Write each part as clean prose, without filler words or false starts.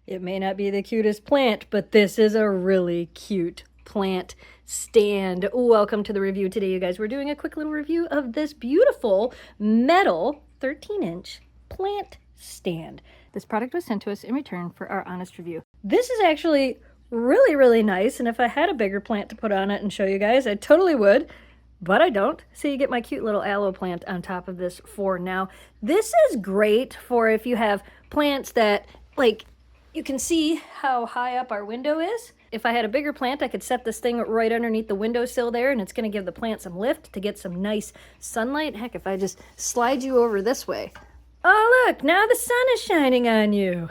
It may not be the cutest plant, but this is a really cute plant stand. Welcome to the review today, you guys. We're doing a quick little review of this beautiful metal 13-inch plant stand. This product was sent to us in return for our honest review. This is actually really, really nice, and if I had a bigger plant to put on it and show you guys, I totally would. But I don't. So you get my cute little aloe plant on top of this for now. This is great for if you have plants that, like, you can see how high up our window is. If I had a bigger plant, I could set this thing right underneath the windowsill there, and it's going to give the plant some lift to get some nice sunlight. Heck, if I just slide you over this way. Oh, look, now the sun is shining on you.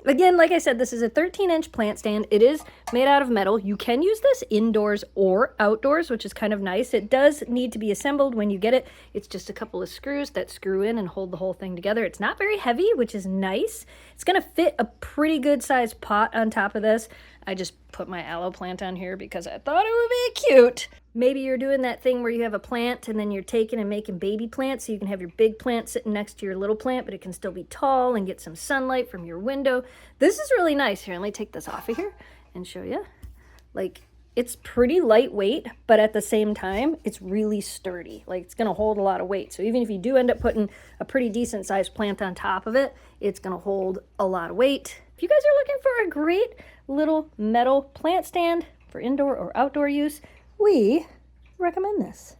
Again, like I said, this is a 13-inch plant stand. It is made out of metal. You can use this indoors or outdoors, which is kind of nice. It does need to be assembled when you get it. It's just a couple of screws that screw in and hold the whole thing together. It's not very heavy, which is nice. It's going to fit a pretty good sized pot on top of this. I just put my aloe plant on here because I thought it would be cute. Maybe you're doing that thing where you have a plant and then you're taking and making baby plants, so you can have your big plant sitting next to your little plant, but it can still be tall and get some sunlight from your window. This is really nice. Here, let me take this off of here and show you. Like, it's pretty lightweight, but at the same time, it's really sturdy. Like, it's going to hold a lot of weight. So even if you do end up putting a pretty decent sized plant on top of it, it's going to hold a lot of weight. If you guys are looking for a great little metal plant stand for indoor or outdoor use, we recommend this.